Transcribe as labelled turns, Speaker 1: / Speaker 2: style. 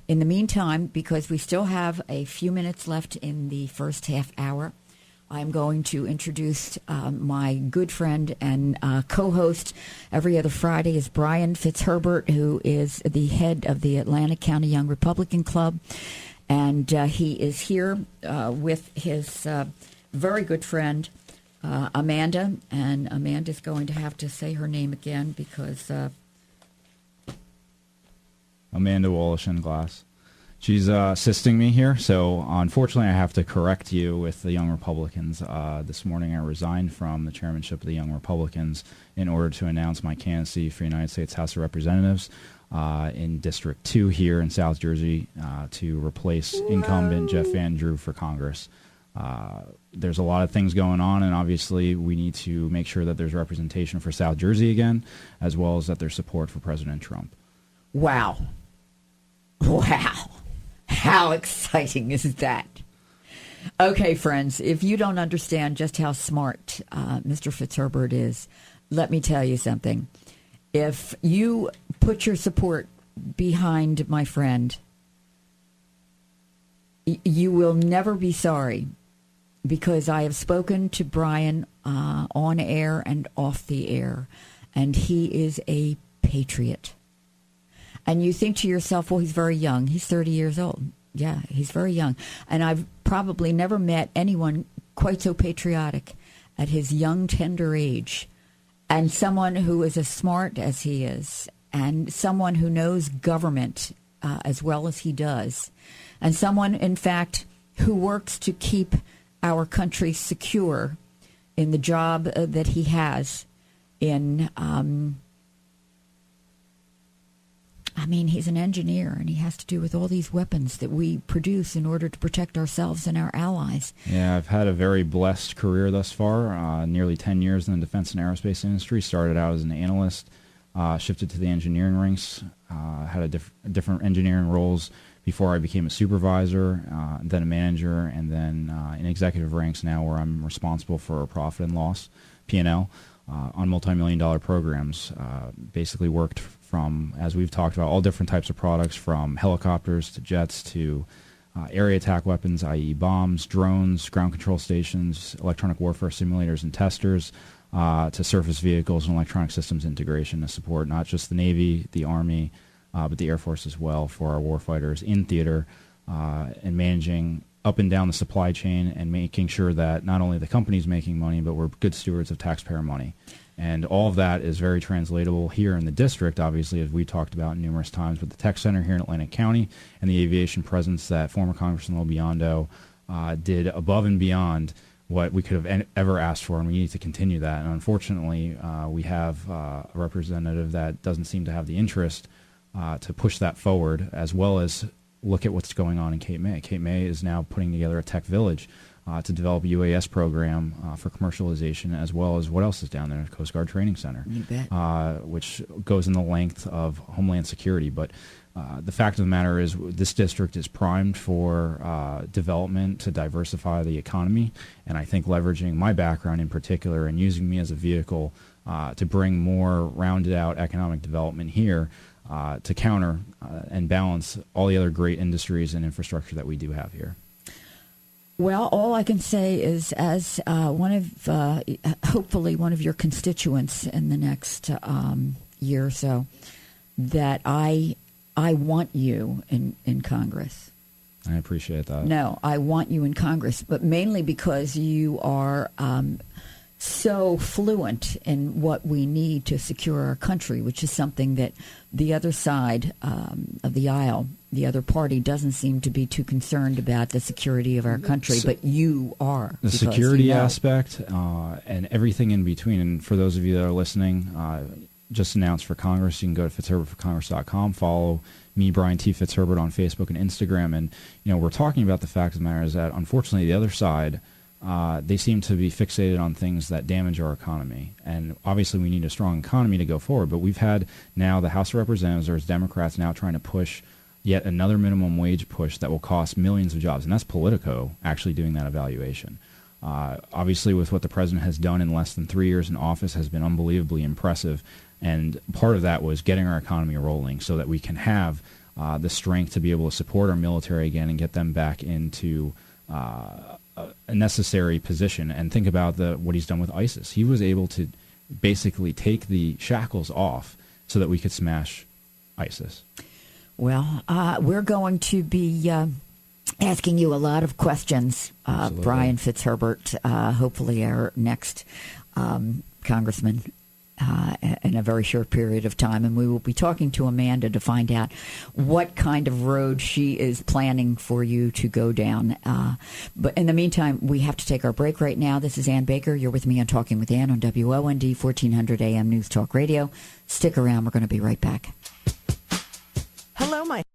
Speaker 1: In the meantime, because we still have a few minutes left in the first half hour, I'm going to introduce my good friend and co-host every other Friday is Brian Fitzherbert, who is the head of the Atlantic County Young Republican Club. And he is here with his very good friend, Amanda. And Amanda's going to have to say her name again because...
Speaker 2: Amanda Wallish-Glass. She's assisting me here, so unfortunately I have to correct you with the Young Republicans. This morning I resigned from the chairmanship of the Young Republicans in order to announce my candidacy for United States House of Representatives in District 2 here in South Jersey to replace incumbent Jeff Van Drew for Congress. There's a lot of things going on, and obviously we need to make sure that there's representation for South Jersey again, as well as that there's support for President Trump.
Speaker 1: Wow. Wow. How exciting is that? Okay, friends, if you don't understand just how smart Mr. Fitzherbert is, let me tell you something. If you put your support behind my friend, you will never be sorry, because I have spoken to Brian on air and off the air, and he is a patriot. And you think to yourself, well, he's very young. He's 30 years old. Yeah, he's very young. And I've probably never met anyone quite so patriotic at his young, tender age. And someone who is as smart as he is. And someone who knows government as well as he does. And someone, in fact, who works to keep our country secure in the job that he has in... he's an engineer, and he has to do with all these weapons that we produce in order to protect ourselves and our allies.
Speaker 2: Yeah, I've had a very blessed career thus far, nearly 10 years in the defense and aerospace industry. Started out as an analyst, shifted to the engineering ranks, had different engineering roles before I became a supervisor, then a manager, and then in executive ranks now where I'm responsible for profit and loss, P&L, on multi-million-dollar programs. Basically worked from, as we've talked about, all different types of products, from helicopters to jets to area attack weapons, i.e. bombs, drones, ground control stations, electronic warfare simulators and testers, to surface vehicles and electronic systems integration to support not just the Navy, the Army, but the Air Force as well for our warfighters in theater, and managing up and down the supply chain and making sure that not only the company's making money, but we're good stewards of taxpayer money. And all of that is very translatable here in the district, obviously, as we talked about numerous times with the Tech Center here in Atlantic County and the aviation presence that former Congressman LoBiondo did above and beyond what we could have ever asked for, and we need to continue that. And unfortunately, we have a representative that doesn't seem to have the interest to push that forward, as well as look at what's going on in Cape May. Cape May is now putting together a tech village to develop a UAS program for commercialization, as well as what else is down there, Coast Guard Training Center, which goes in the length of Homeland Security. But the fact of the matter is this district is primed for development to diversify the economy, and I think leveraging my background in particular and using me as a vehicle to bring more rounded out economic development here to counter and balance all the other great industries and infrastructure that we do have here.
Speaker 1: Well, all I can say is, as hopefully one of your constituents in the next year or so, that I want you in Congress.
Speaker 2: I appreciate that.
Speaker 1: No, I want you in Congress, but mainly because you are so fluent in what we need to secure our country, which is something that the other side of the aisle, the other party, doesn't seem to be too concerned about the security of our country, but you are.
Speaker 2: The security aspect and everything in between. And for those of you that are listening, just announced for Congress, you can go to FitzherbertForCongress.com, follow me, Brian T. Fitzherbert, on Facebook and Instagram. And, we're talking about the fact of the matter is that, unfortunately, the other side, they seem to be fixated on things that damage our economy. And obviously we need a strong economy to go forward. But we've had now the House of Representatives, there's Democrats now trying to push yet another minimum wage push that will cost millions of jobs. And that's Politico actually doing that evaluation. Obviously, with what the president has done in less than 3 years in office has been unbelievably impressive. And part of that was getting our economy rolling so that we can have the strength to be able to support our military again and get them back into a necessary position. And think about what he's done with ISIS. He was able to basically take the shackles off so that we could smash ISIS.
Speaker 1: Well, we're going to be asking you a lot of questions, Brian Fitzherbert, hopefully our next congressman in a very short period of time. And we will be talking to Amanda to find out what kind of road she is planning for you to go down. But in the meantime, we have to take our break right now. This is Ann Baker. You're with me on Talking with Ann on WOND 1400 AM News Talk Radio. Stick around. We're going to be right back.
Speaker 3: Hello, my